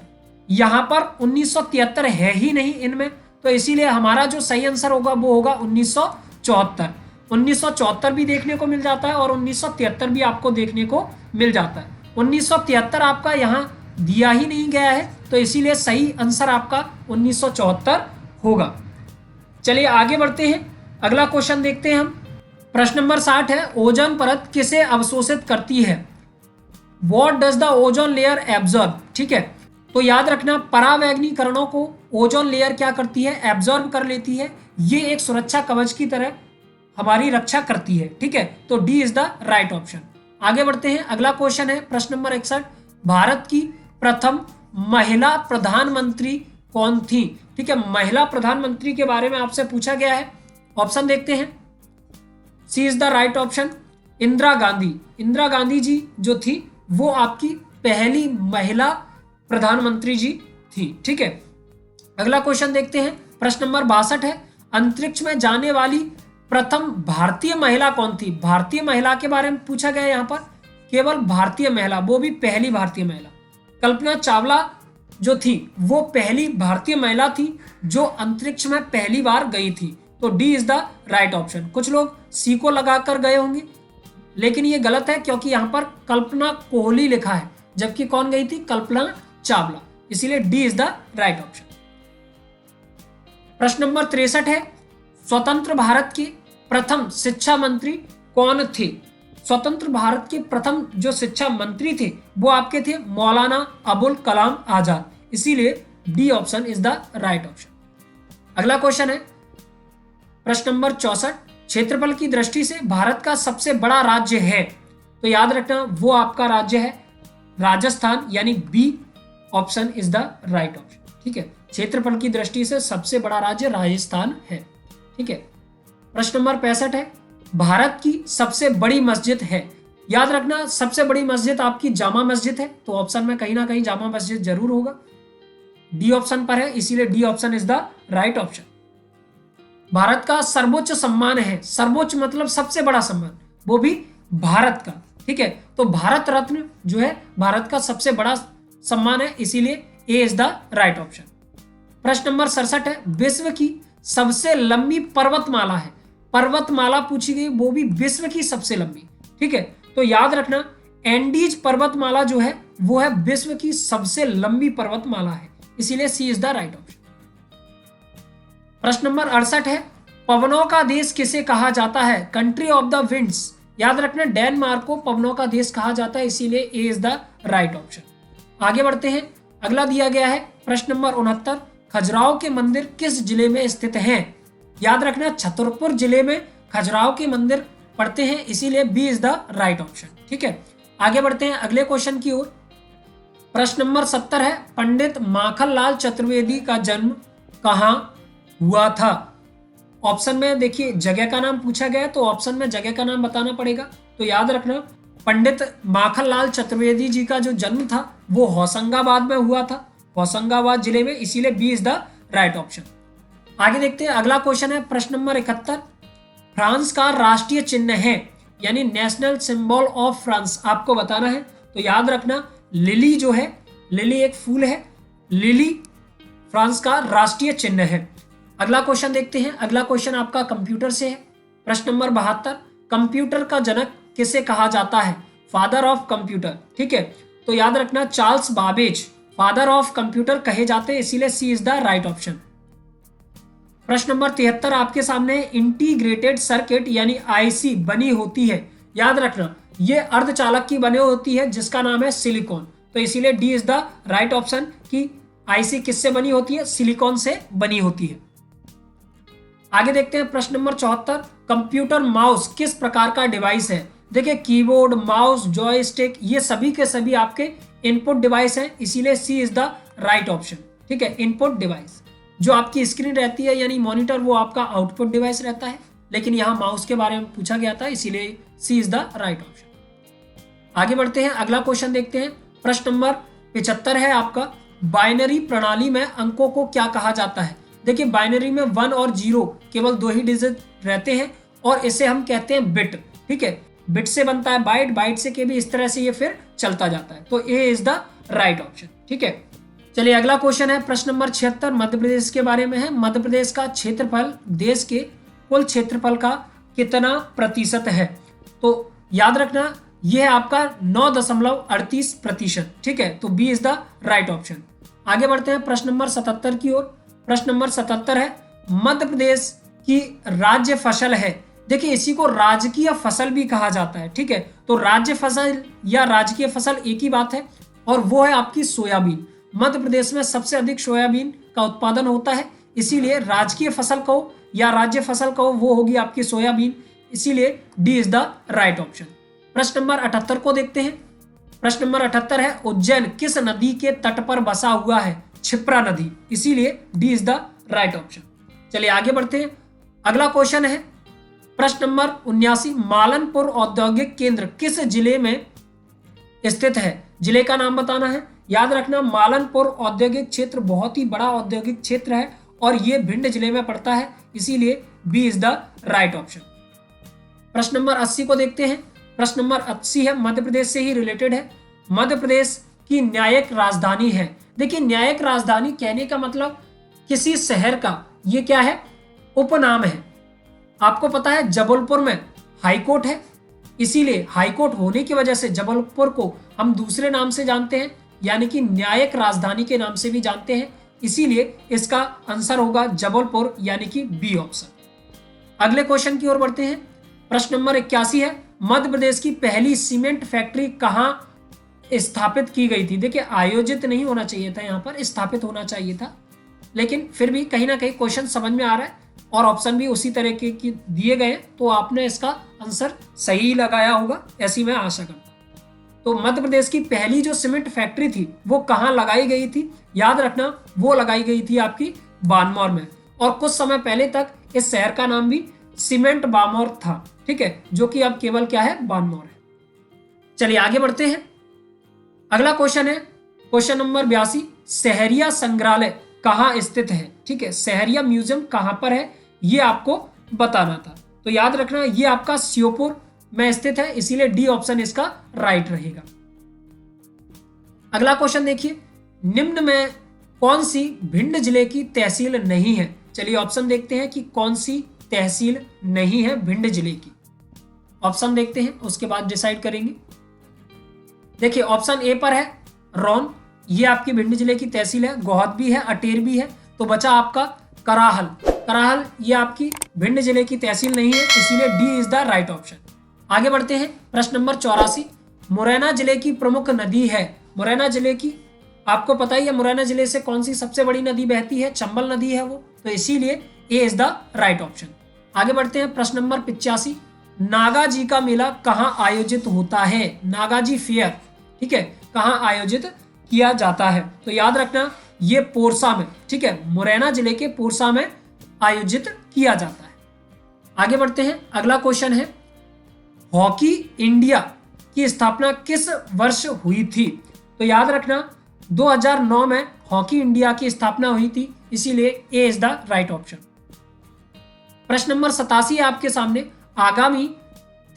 यहां पर 1973 है ही नहीं इनमें, तो इसीलिए हमारा जो सही आंसर होगा वो होगा 1974। 1974 भी देखने को मिल जाता है और 1973 भी आपको देखने को मिल जाता है। 1973 आपका यहाँ दिया ही नहीं गया है, तो इसीलिए सही आंसर आपका 1974 होगा। चलिए आगे बढ़ते हैं, अगला क्वेश्चन देखते हैं हम। प्रश्न नंबर 60 है, ओजोन परत किसे अवशोषित करती है? What does the ozone layer absorb? ठीक है, तो याद रखना परावैगनीकरणों को ओजोन लेयर क्या करती है? एब्जॉर्ब कर लेती है। ये एक सुरक्षा कवच की तरह हमारी रक्षा करती है। ठीक है, तो D is the right option. आगे बढ़ते हैं, अगला क्वेश्चन है प्रश्न नंबर 61, भारत की प्रथम महिला प्रधानमंत्री कौन थी? ठीक है, महिला प्रधानमंत्री के बारे में आपसे पूछा गया है। ऑप्शन देखते हैं, C is the right option, Indira Gandhi. Indira Gandhi ji जो थी वो आपकी पहली महिला प्रधानमंत्री जी थी। ठीक है, अगला क्वेश्चन देखते हैं, प्रश्न नंबर 62 है, अंतरिक्ष में जाने वाली प्रथम भारतीय महिला कौन थी? भारतीय महिला के बारे में पूछा गया यहाँ पर, केवल भारतीय महिला, वो भी पहली भारतीय महिला। कल्पना चावला जो थी वो पहली भारतीय महिला थी जो अंतरिक्ष में पहली बार गई थी, तो D is the right option. कुछ लोग सी को लगाकर गए होंगे, लेकिन ये गलत है क्योंकि यहाँ पर कल्पना कोहली लिखा है, जबकि कौन गई थी? कल्पना चावला, इसीलिए D is the right option. प्रश्न नंबर 63 है, स्वतंत्र भारत के प्रथम शिक्षा मंत्री कौन थे? स्वतंत्र भारत के प्रथम जो शिक्षा मंत्री थे वो आपके थे मौलाना अबुल कलाम आजाद, इसीलिए D option is the right option. अगला क्वेश्चन है प्रश्न नंबर 64, क्षेत्रफल की दृष्टि से भारत का सबसे बड़ा राज्य है? तो याद रखना वो आपका राज्य है राजस्थान, यानी B option is the right option. ठीक है, क्षेत्रफल की दृष्टि से सबसे बड़ा राज्य राजस्थान है। ठीक है, प्रश्न नंबर 65 है, भारत की सबसे बड़ी मस्जिद है? याद रखना सबसे बड़ी मस्जिद आपकी जामा मस्जिद है, तो ऑप्शन में कहीं ना कहीं जामा मस्जिद जरूर होगा, डी ऑप्शन पर है, इसीलिए D option is the right option. Bharat का सर्वोच्च सम्मान है, सर्वोच्च मतलब सबसे बड़ा सम्मान, वो भी भारत का। ठीक है, तो भारत रत्न जो है भारत का सबसे बड़ा सम्मान है, इसीलिए ए इज द राइट ऑप्शन। प्रश्न नंबर 67 है, विश्व की सबसे लंबी पर्वतमाला है? पर्वतमाला पूछी गई, वो भी विश्व की सबसे लंबी। ठीक है, तो याद रखना एंडीज पर्वतमाला जो है वो है विश्व की सबसे लंबी पर्वतमाला है, इसीलिए सी इज द राइट ऑप्शन। प्रश्न नंबर 68 है, पवनों का देश किसे कहा जाता है? Country of the winds. याद रखना डेनमार्क को पवनों का देश कहा जाता है, इसीलिए ए इज द राइट ऑप्शन। आगे बढ़ते हैं, अगला दिया गया है प्रश्न नंबर 69, खजुराहो के मंदिर किस जिले में स्थित हैं? याद रखना छतरपुर जिले में खजुराहो के मंदिर पड़ते हैं, इसीलिए B is the right option. ठीक है, आगे बढ़ते हैं अगले क्वेश्चन की ओर। प्रश्न नंबर 70 है, पंडित माखनलाल चतुर्वेदी का जन्म कहाँ हुआ था? ऑप्शन में देखिए जगह का नाम पूछा गया है, तो ऑप्शन में जगह का नाम बताना पड़ेगा। तो याद रखना पंडित माखनलाल चतुर्वेदी जी का जो जन्म था वो होशंगाबाद में हुआ था, होशंगाबाद जिले में, इसीलिए B is the right option. आगे देखते हैं, अगला क्वेश्चन है प्रश्न नंबर 71, फ्रांस का राष्ट्रीय चिन्ह है यानी नेशनल सिंबल ऑफ फ्रांस आपको बताना है। तो याद रखना लिली जो है, लिली एक फूल है, लिली फ्रांस का राष्ट्रीय चिन्ह है। अगला क्वेश्चन देखते हैं, अगला क्वेश्चन आपका कंप्यूटर से है। प्रश्न नंबर 72, कंप्यूटर का जनक किसे कहा जाता है? Father of computer. ठीक है, तो याद रखना Charles Babbage father of computer कहे जाते हैं, इसीलिए सी इज द राइट ऑप्शन। प्रश्न नंबर 73 आपके सामने, इंटीग्रेटेड सर्किट यानी आईसी बनी होती है, याद रखना ये अर्धचालक की बनी होती है जिसका नाम है सिलिकॉन, तो इसीलिए D is the right option कि आईसी किससे बनी होती है, सिलिकॉन से बनी होती है। आगे देखते हैं प्रश्न नंबर 74, कंप्यूटर माउस किस प्रकार का डिवाइस है। देखिए कीबोर्ड, माउस, जॉयस्टिक ये सभी के सभी आपके इनपुट डिवाइस हैं, इसीलिए सी इज द राइट ऑप्शन। ठीक है, इनपुट डिवाइस। जो आपकी स्क्रीन रहती है यानी मॉनिटर वो आपका आउटपुट डिवाइस रहता है, लेकिन यहाँ माउस के बारे में पूछा गया था, इसीलिए सी इज द राइट ऑप्शन। आगे बढ़ते हैं, अगला क्वेश्चन देखते हैं। प्रश्न नंबर 75 है आपका, बाइनरी प्रणाली में अंकों को क्या कहा जाता है। देखिए बाइनरी में 1 और 0 केवल 2 ही डिजिट रहते हैं और इसे हम कहते हैं बिट। ठीक है, बिट से बनता है बाइट, बाइट से के भी, इस तरह से ये फिर चलता जाता है, तो ए इज द राइट ऑप्शन। ठीक है, चलिए अगला क्वेश्चन है प्रश्न नंबर 76, मध्य प्रदेश के बारे में है। मध्य प्रदेश का क्षेत्रफल देश के कुल क्षेत्रफल का कितना प्रतिशत है, तो याद रखना यह है आपका 9.38%। ठीक है, तो B is the right option. आगे बढ़ते हैं प्रश्न नंबर 77 की ओर। प्रश्न नंबर 77 है, मध्य प्रदेश की राज्य फसल है। देखिए इसी को राजकीय फसल भी कहा जाता है। ठीक है, तो राज्य फसल या राजकीय फसल एक ही बात है, और वो है आपकी सोयाबीन। मध्य प्रदेश में सबसे अधिक सोयाबीन का उत्पादन होता है, इसीलिए राजकीय फसल कहो या राज्य फसल कहो वो होगी आपकी सोयाबीन, इसीलिए D is the right option. प्रश्न नंबर 78 को देखते हैं। प्रश्न नंबर 78 है, उज्जैन किस नदी के तट पर बसा हुआ है। क्षिप्रा नदी, इसीलिए D is the right option. चलिए आगे बढ़ते हैं, अगला क्वेश्चन है प्रश्न नंबर 79, मालनपुर औद्योगिक केंद्र किस जिले में स्थित है। जिले का नाम बताना है। याद रखना मालनपुर औद्योगिक क्षेत्र बहुत ही बड़ा औद्योगिक क्षेत्र है और ये भिंड जिले में पड़ता है, इसीलिए B is the right option. प्रश्न नंबर 80 को देखते हैं। प्रश्न नंबर 80 है, मध्य प्रदेश से ही रिलेटेड है। मध्य प्रदेश की न्यायिक राजधानी है। देखिए न्यायिक राजधानी कहने का मतलब किसी शहर का ये क्या है, उपनाम है। आपको पता है जबलपुर में हाईकोर्ट है, इसीलिए हाईकोर्ट होने की वजह से जबलपुर को हम दूसरे नाम से जानते हैं, यानी कि न्यायिक राजधानी के नाम से भी जानते हैं, इसीलिए इसका आंसर होगा जबलपुर, यानी कि बी ऑप्शन। अगले क्वेश्चन की ओर बढ़ते हैं। प्रश्न नंबर 81 है, मध्य प्रदेश की पहली सीमेंट फैक्ट्री कहां स्थापित की गई थी। देखिए आयोजित नहीं होना चाहिए था, यहाँ पर स्थापित होना चाहिए था, लेकिन फिर भी कहीं ना कहीं क्वेश्चन समझ में आ रहा है और ऑप्शन भी उसी तरह के दिए गए, तो आपने इसका आंसर सही लगाया होगा, ऐसी मैं आशा करता हूं। तो मध्य प्रदेश की पहली जो सीमेंट फैक्ट्री थी वो कहाँ लगाई गई थी, याद रखना वो लगाई गई थी आपकी बानमौर में, और कुछ समय पहले तक इस शहर का नाम भी सीमेंट बामौर था। ठीक है, जो कि अब केवल क्या है, बानमौर है। चलिए आगे बढ़ते हैं, अगला क्वेश्चन है क्वेश्चन नंबर 82, सहरिया संग्रहालय कहाँ स्थित है। ठीक है, सहरिया म्यूजियम कहां पर है ये आपको बताना था, तो याद रखना ये आपका श्योपुर में स्थित है, इसीलिए डी ऑप्शन इसका राइट रहेगा। अगला क्वेश्चन देखिए, निम्न में कौन सी भिंड जिले की तहसील नहीं है। चलिए ऑप्शन देखते हैं कि कौन सी तहसील नहीं है भिंड जिले की। ऑप्शन देखते हैं, उसके बाद डिसाइड करेंगे। देखिए ऑप्शन ए पर है रौन, ये आपकी भिंड जिले की तहसील है। गोहद भी है, अटेर भी है, तो बचा आपका कराहल। कराहल ये आपकी भिंड जिले की तहसील नहीं है, इसीलिए D is the right option. आगे बढ़ते हैं, प्रश्न नंबर 84, मुरैना जिले की प्रमुख नदी है। मुरैना जिले की आपको पता ही है, मुरैना जिले से कौन सी सबसे बड़ी नदी बहती है, चंबल नदी है वो, तो इसीलिए ए इज द राइट ऑप्शन। आगे बढ़ते हैं, प्रश्न नंबर 85, नागाजी का मेला कहाँ आयोजित होता है। नागाजी फेयर, ठीक है, कहाँ आयोजित किया जाता है, तो याद रखना ये पोरसा में। ठीक है, मुरैना जिले के पोरसा में आयोजित किया जाता है। आगे बढ़ते हैं, अगला क्वेश्चन है, हॉकी इंडिया की स्थापना किस वर्ष हुई थी। तो याद रखना 2009 में हॉकी इंडिया की स्थापना हुई थी, इसीलिए ए इज द राइट ऑप्शन। प्रश्न नंबर 87 आपके सामने, आगामी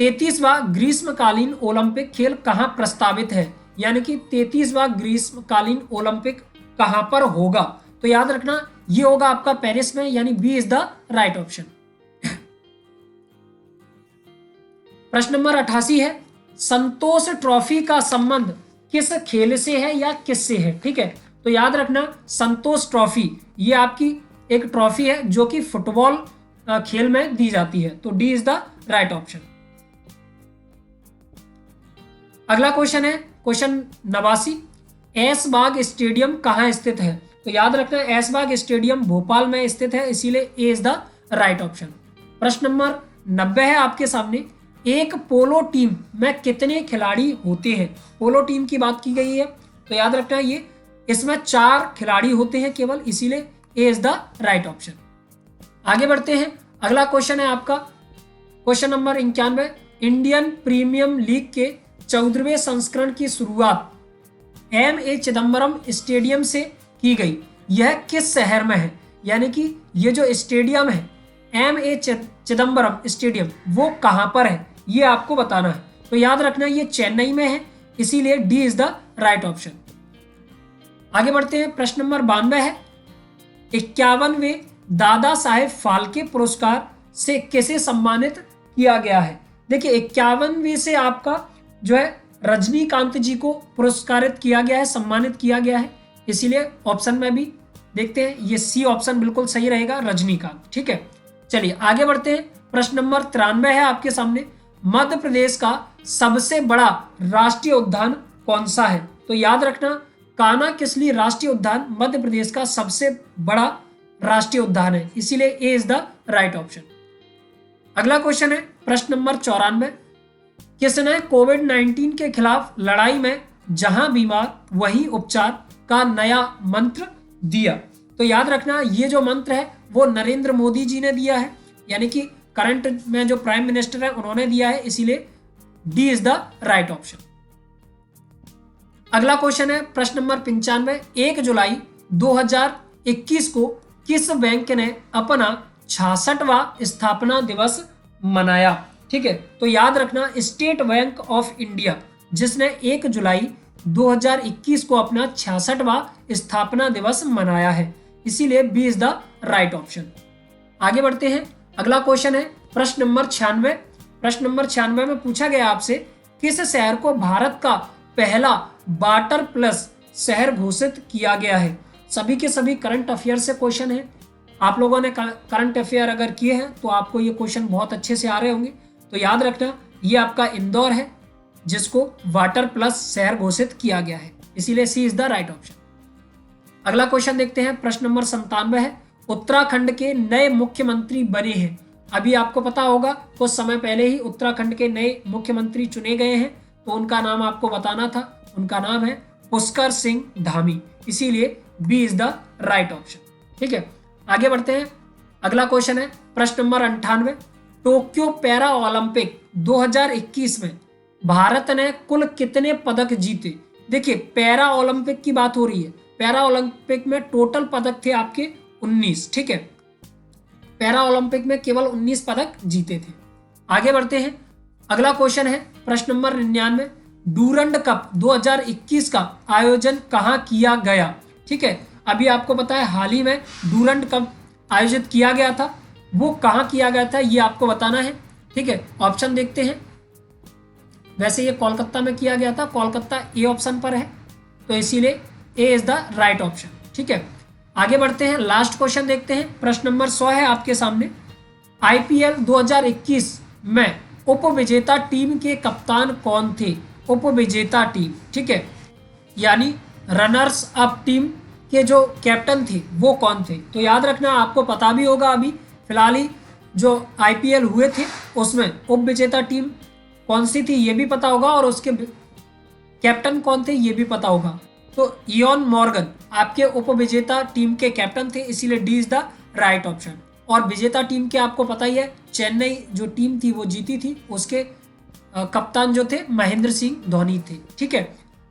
33वां ग्रीष्मकालीन ओलंपिक खेल कहां प्रस्तावित है, यानी कि 33वां ग्रीष्मकालीन ओलंपिक कहां पर होगा, तो याद रखना ये होगा आपका पेरिस में, यानी B is the right option. प्रश्न नंबर 88 है, संतोष ट्रॉफी का संबंध किस खेल से है या किससे है। ठीक है, तो याद रखना संतोष ट्रॉफी, ये आपकी एक ट्रॉफी है जो कि फुटबॉल खेल में दी जाती है। तो D is the right option. अगला क्वेश्चन है क्वेश्चन 89, ऐशबाग स्टेडियम कहाँ स्थित है? तो याद रखना ऐशबाग स्टेडियम भोपाल में स्थित है, इसीलिए ए इज द राइट ऑप्शन। प्रश्न नंबर 90 है आपके सामने, एक पोलो टीम में कितने खिलाड़ी होते हैं? पोलो टीम की बात की गई है, तो याद रखना ये इसमें 4 खिलाड़ी होते हैं केवल, इसीलिए ए इज द राइट ऑप्शन। आगे बढ़ते हैं, अगला क्वेश्चन है आपका question number 91, Indian premium league के 14वें संस्करण की शुरुआत ए चिदम्बरम स्टेडियम से की गई, यह किस शहर में है? यानी कि ये जो स्टेडियम है ए चिदम्बरम स्टेडियम वो कहां पर है, ये आपको बताना है। तो याद रखना ये चेन्नई में है, इसीलिए D is the right option. आगे बढ़ते हैं, प्रश्न नंबर 92 है, 51वें दादा साहेब फाल्के पुरस्कार से किसे सम्मानित किया गया है? देखिए 51वें से आपका जो है रजनीकांत जी को पुरस्कारित किया गया है, सम्मानित किया गया है, इसीलिए ऑप्शन में भी देखते हैं ये सी ऑप्शन बिल्कुल सही रहेगा, रजनीकांत। ठीक है, चलिए आगे बढ़ते हैं। प्रश्न नंबर 93 है आपके सामने, मध्य प्रदेश का सबसे बड़ा राष्ट्रीय उद्यान कौन सा है? तो याद रखना कान्हा किसली राष्ट्रीय उद्यान मध्य प्रदेश का सबसे बड़ा राष्ट्रीय उद्यान है, इसीलिए ए इज द राइट ऑप्शन। अगला क्वेश्चन है प्रश्न नंबर 94, किसने कोविड-19 के खिलाफ लड़ाई में जहां बीमार वहीं उपचार का नया मंत्र दिया? तो याद रखना ये जो मंत्र है वो नरेंद्र मोदी जी ने दिया है, यानी कि करंट में जो प्राइम मिनिस्टर है उन्होंने दिया है, इसीलिए D is the right option. अगला क्वेश्चन है प्रश्न नंबर 95, 1 जुलाई 2021 को किस बैंक ने अपना 66वां स्थापना दिवस मनाया? ठीक है, तो याद रखना स्टेट बैंक ऑफ इंडिया, जिसने 1 जुलाई 2021 को अपना 66वां स्थापना दिवस मनाया है, इसीलिए B is the right option. आगे बढ़ते हैं, अगला क्वेश्चन है प्रश्न नंबर 96। प्रश्न नंबर 96 में पूछा गया आपसे, किस शहर को भारत का पहला वाटर प्लस शहर घोषित किया गया है? सभी के सभी करंट अफेयर से क्वेश्चन है, आप लोगों ने करंट अफेयर अगर किए हैं तो आपको ये क्वेश्चन बहुत अच्छे से आ रहे होंगे। तो याद रखना ये आपका इंदौर है जिसको वाटर प्लस शहर घोषित किया गया है, इसीलिए सी इज द राइट ऑप्शन। अगला क्वेश्चन देखते हैं, प्रश्न नंबर 97 है, उत्तराखंड के नए मुख्यमंत्री बने हैं। अभी आपको पता होगा कुछ समय पहले ही उत्तराखंड के नए मुख्यमंत्री चुने गए हैं, तो उनका नाम आपको बताना था, उनका नाम है पुष्कर सिंह धामी, इसीलिए B is the right option. ठीक है, आगे बढ़ते हैं, अगला क्वेश्चन है प्रश्न नंबर 98, टोक्यो पैरा ओलंपिक 2021 में भारत ने कुल कितने पदक जीते? देखिए पैरा ओलंपिक की बात हो रही है, पैरा ओलंपिक में टोटल पदक थे आपके 19। ठीक है, पैरा ओलंपिक में केवल 19 पदक जीते थे। आगे बढ़ते हैं, अगला क्वेश्चन है प्रश्न नंबर 99, डूरंड कप 2021 का आयोजन कहां किया गया? ठीक है, अभी आपको पता है हाल ही में डूरंड कप आयोजित किया गया था, वो कहां किया गया था ये आपको बताना है। ठीक है, ऑप्शन देखते हैं, वैसे ये कोलकाता में किया गया था, कोलकाता ए ऑप्शन पर है, तो इसीलिए ए इज द राइट ऑप्शन। ठीक है, आगे बढ़ते हैं, लास्ट क्वेश्चन देखते हैं, प्रश्न नंबर 100 है आपके सामने, आईपीएल 2021 में उपविजेता टीम के कप्तान कौन थे? उपविजेता टीम, ठीक है, यानी रनर्स अप टीम के जो कैप्टन थे वो कौन थे? तो याद रखना आपको पता भी होगा, अभी फिलहाल ही जो आईपीएल हुए थे उसमें उपविजेता टीम कौन सी थी ये भी पता होगा, और उसके कैप्टन कौन थे ये भी पता होगा। तो इयॉन मॉर्गन आपके उपविजेता टीम के कैप्टन थे, इसीलिए D is the right option. और विजेता टीम के आपको पता ही है, चेन्नई जो टीम थी वो जीती थी, उसके कप्तान जो थे महेंद्र सिंह धोनी थे। ठीक है,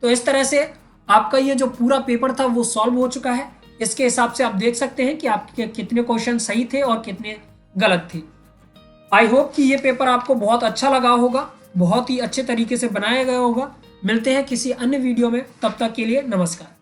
तो इस तरह से आपका ये जो पूरा पेपर था वो सॉल्व हो चुका है। इसके हिसाब से आप देख सकते हैं कि आपके कितने क्वेश्चन सही थे और कितने गलत थे। आई होप कि ये पेपर आपको बहुत अच्छा लगा होगा, बहुत ही अच्छे तरीके से बनाया गया होगा। मिलते हैं किसी अन्य वीडियो में, तब तक के लिए नमस्कार।